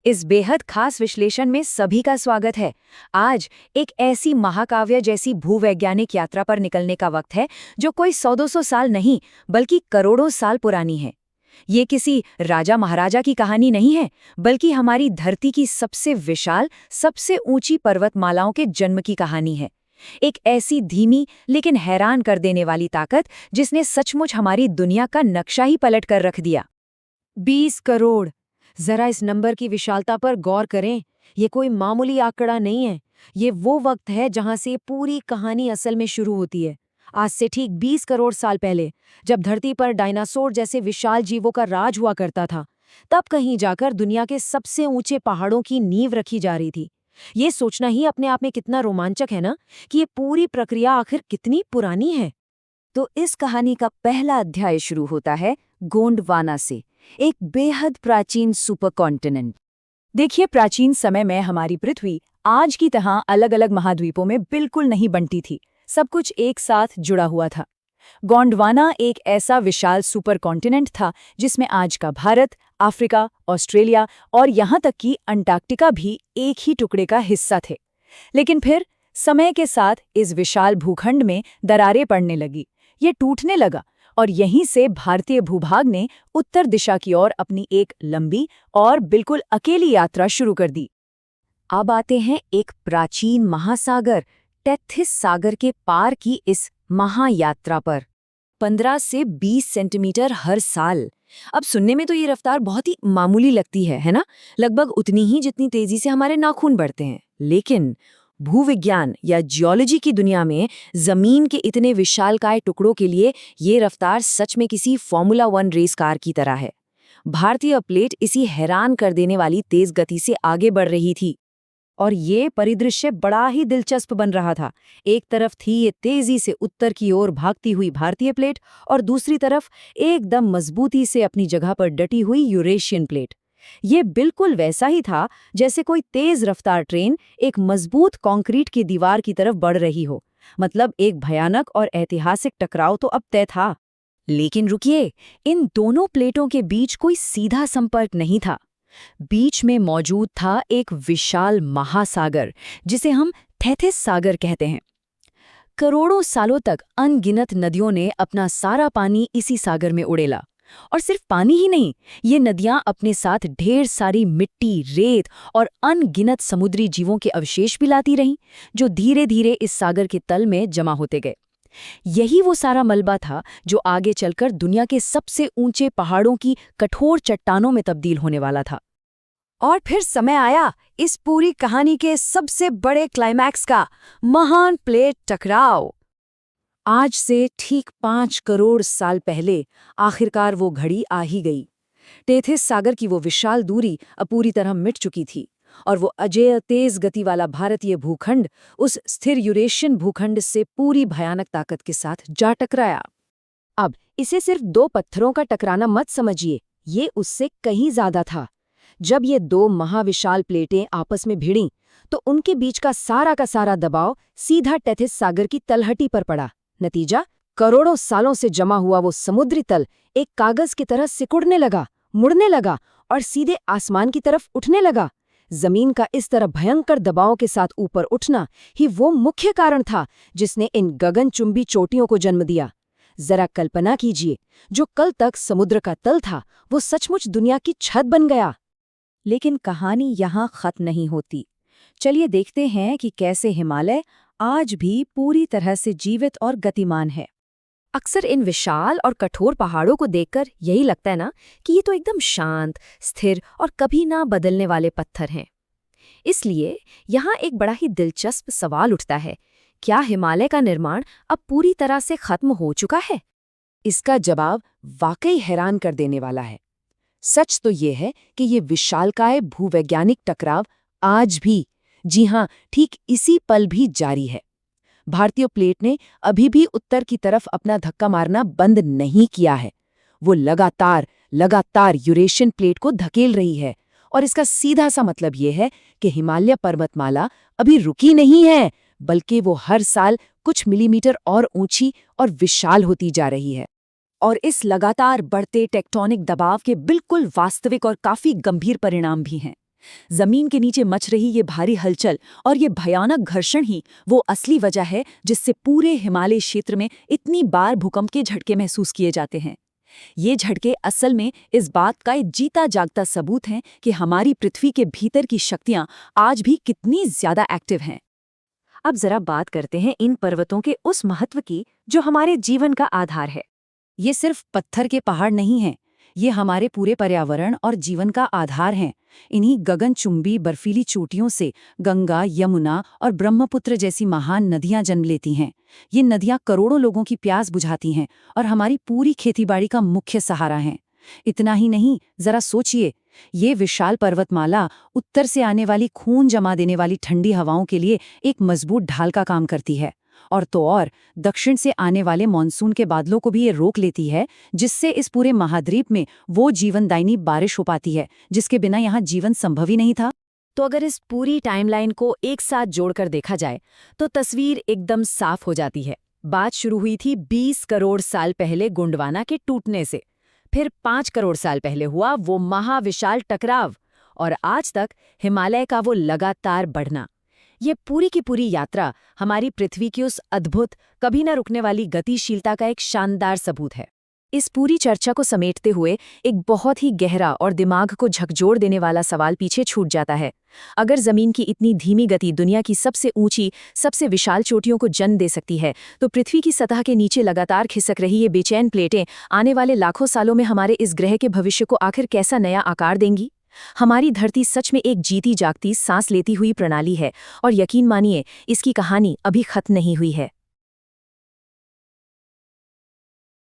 इस बेहद खास विश्लेषण में सभी का स्वागत है। आज एक ऐसी महाकाव्य जैसी भूवैज्ञानिक यात्रा पर निकलने का वक्त है जो कोई 100-200 साल नहीं बल्कि करोड़ों साल पुरानी है। ये किसी राजा महाराजा की कहानी नहीं है, बल्कि हमारी धरती की सबसे विशाल, सबसे ऊंची पर्वतमालाओं के जन्म की कहानी है। एक ऐसी धीमी लेकिन हैरान कर देने वाली ताकत जिसने सचमुच हमारी दुनिया का नक्शा ही पलट कर रख दिया। 20 करोड़। जरा इस नंबर की विशालता पर गौर करें। ये कोई मामूली आंकड़ा नहीं है। ये वो वक्त है जहां से पूरी कहानी असल में शुरू होती है। आज से ठीक 20 करोड़ साल पहले, जब धरती पर डायनासोर जैसे विशाल जीवों का राज हुआ करता था, तब कहीं जाकर दुनिया के सबसे ऊंचे पहाड़ों की नींव रखी जा रही थी। ये सोचना ही अपने आप में कितना रोमांचक है ना, कि ये पूरी प्रक्रिया आखिर कितनी पुरानी है। तो इस कहानी का पहला अध्याय शुरू होता है गोंडवाना से, एक बेहद प्राचीन सुपर कॉन्टिनेंट। देखिए, प्राचीन समय में हमारी पृथ्वी आज की तरह अलग अलग महाद्वीपों में बिल्कुल नहीं बंटी थी। सब कुछ एक साथ जुड़ा हुआ था। गोंडवाना एक ऐसा विशाल सुपर कॉन्टिनेंट था जिसमें आज का भारत, अफ्रीका, ऑस्ट्रेलिया और यहाँ तक कि अंटार्कटिका भी एक ही टुकड़े का हिस्सा थे। लेकिन फिर समय के साथ इस विशाल भूखंड में दरारें पड़ने लगी, ये टूटने लगा और यहीं से भारतीय भूभाग ने उत्तर दिशा की ओर अपनी एक लंबी और बिल्कुल अकेली यात्रा शुरू कर दी। अब आते हैं एक प्राचीन महासागर टेथिस सागर के पार की इस महायात्रा पर। 15 से 20 सेंटीमीटर हर साल। अब सुनने में तो ये रफ्तार बहुत ही मामूली लगती है ना? लगभग उतनी ही जितनी तेजी से हमारे नाखून बढ़ते हैं। लेकिन भूविज्ञान या जियोलॉजी की दुनिया में जमीन के इतने विशालकाय टुकड़ों के लिए ये रफ्तार सच में किसी फॉर्मूला 1 रेस कार की तरह है। भारतीय प्लेट इसी हैरान कर देने वाली तेज गति से आगे बढ़ रही थी और ये परिदृश्य बड़ा ही दिलचस्प बन रहा था। एक तरफ थी ये तेजी से उत्तर की ओर भागती हुई भारतीय प्लेट और दूसरी तरफ एकदम मजबूती से अपनी जगह पर डटी हुई यूरेशियन प्लेट। ये बिल्कुल वैसा ही था जैसे कोई तेज रफ्तार ट्रेन एक मजबूत कंक्रीट की दीवार की तरफ बढ़ रही हो। मतलब एक भयानक और ऐतिहासिक टकराव तो अब तय था। लेकिन रुकिए, इन दोनों प्लेटों के बीच कोई सीधा संपर्क नहीं था। बीच में मौजूद था एक विशाल महासागर जिसे हम थेथिस सागर कहते हैं। करोड़ों सालों तक अनगिनत नदियों ने अपना सारा पानी इसी सागर में उड़ेला। और सिर्फ पानी ही नहीं, ये नदियां अपने साथ ढेर सारी मिट्टी, रेत और अनगिनत समुद्री जीवों के अवशेष भी लाती रहीं, जो धीरे धीरे इस सागर के तल में जमा होते गए। यही वो सारा मलबा था जो आगे चलकर दुनिया के सबसे ऊंचे पहाड़ों की कठोर चट्टानों में तब्दील होने वाला था। और फिर समय आया इस पूरी कहानी के सबसे बड़े क्लाइमैक्स का, महान प्लेट टकराव। आज से ठीक 5 करोड़ साल पहले आखिरकार वो घड़ी आ ही गई। टेथिस सागर की वो विशाल दूरी अब पूरी तरह मिट चुकी थी और वो अजेय तेज गति वाला भारतीय भूखंड उस स्थिर यूरेशियन भूखंड से पूरी भयानक ताकत के साथ जा टकराया। अब इसे सिर्फ 2 पत्थरों का टकराना मत समझिए, ये उससे कहीं ज्यादा था। जब ये 2 महाविशाल प्लेटें आपस में भिड़ीं, तो उनके बीच का सारा दबाव सीधा टेथिस सागर की तलहटी पर पड़ा। नतीजा, करोड़ों सालों से जमा हुआ वो समुद्री तल एक कागज की तरह सिकुड़ने लगा, मुड़ने लगा और सीधे आसमान की तरफ उठने लगा। जमीन का इस तरह भयंकर दबाव के साथ ऊपर उठना ही वो मुख्य कारण था जिसने इन गगनचुंबी चोटियों को जन्म दिया। जरा कल्पना कीजिए, जो कल तक समुद्र का तल था, वो सचमुच दुनिया की छत बन गया। लेकिन कहानी यहाँ खत्म नहीं होती। चलिए देखते हैं कि कैसे हिमालय आज भी पूरी तरह से जीवित और गतिमान है। अक्सर इन विशाल और कठोर पहाड़ों को देखकर यही लगता है ना कि ये तो एकदम शांत, स्थिर और कभी ना बदलने वाले पत्थर हैं। इसलिए यहाँ एक बड़ा ही दिलचस्प सवाल उठता है, क्या हिमालय का निर्माण अब पूरी तरह से खत्म हो चुका है? इसका जवाब वाकई हैरान कर देने वाला है। सच तो ये है कि ये विशालकाय भूवैज्ञानिक टकराव आज भी, जी हाँ, ठीक इसी पल भी जारी है। भारतीय प्लेट ने अभी भी उत्तर की तरफ अपना धक्का मारना बंद नहीं किया है। वो लगातार यूरेशियन प्लेट को धकेल रही है और इसका सीधा सा मतलब ये है कि हिमालय पर्वतमाला अभी रुकी नहीं है, बल्कि वो हर साल कुछ मिलीमीटर और ऊंची और विशाल होती जा रही है। और इस लगातार बढ़ते टेक्टोनिक दबाव के बिल्कुल वास्तविक और काफी गंभीर परिणाम भी हैं। जमीन के नीचे मच रही ये भारी हलचल और ये भयानक घर्षण ही वो असली वजह है जिससे पूरे हिमालय क्षेत्र में इतनी बार भूकंप के झटके महसूस किए जाते हैं। ये झटके असल में इस बात का एक जीता जागता सबूत हैं कि हमारी पृथ्वी के भीतर की शक्तियां आज भी कितनी ज्यादा एक्टिव हैं। अब जरा बात करते हैं इन पर्वतों के उस महत्व की जो हमारे जीवन का आधार है। ये सिर्फ पत्थर के पहाड़ नहीं हैं, ये हमारे पूरे पर्यावरण और जीवन का आधार हैं। इन्हीं गगनचुंबी बर्फीली चोटियों से गंगा, यमुना और ब्रह्मपुत्र जैसी महान नदियां जन्म लेती हैं। ये नदियां करोड़ों लोगों की प्यास बुझाती हैं और हमारी पूरी खेतीबाड़ी का मुख्य सहारा हैं। इतना ही नहीं, जरा सोचिए, ये विशाल पर्वतमाला उत्तर से आने वाली खून जमा देने वाली ठंडी हवाओं के लिए एक मजबूत ढाल का काम करती है। और तो और दक्षिण से आने वाले मॉनसून के बादलों को भी ये रोक लेती है, जिससे इस पूरे महाद्वीप में वो जीवनदायिनी बारिश हो पाती है जिसके बिना यहाँ जीवन संभव ही नहीं था। तो अगर इस पूरी टाइमलाइन को एक साथ जोड़कर देखा जाए तो तस्वीर एकदम साफ हो जाती है। बात शुरू हुई थी 20 करोड़ साल पहले गोंडवाना के टूटने से, फिर 5 करोड़ साल पहले हुआ वो महाविशाल टकराव, और आज तक हिमालय का वो लगातार बढ़ना। ये पूरी की पूरी यात्रा हमारी पृथ्वी की उस अद्भुत, कभी न रुकने वाली गतिशीलता का एक शानदार सबूत है। इस पूरी चर्चा को समेटते हुए एक बहुत ही गहरा और दिमाग को झकझोर देने वाला सवाल पीछे छूट जाता है। अगर जमीन की इतनी धीमी गति दुनिया की सबसे ऊंची, सबसे विशाल चोटियों को जन्म दे सकती है, तो पृथ्वी की सतह के नीचे लगातार खिसक रही ये बेचैन प्लेटें आने वाले लाखों सालों में हमारे इस ग्रह के भविष्य को आखिर कैसा नया आकार देंगी? हमारी धरती सच में एक जीती जागती, सांस लेती हुई प्रणाली है, और यकीन मानिए, इसकी कहानी अभी खत्म नहीं हुई है।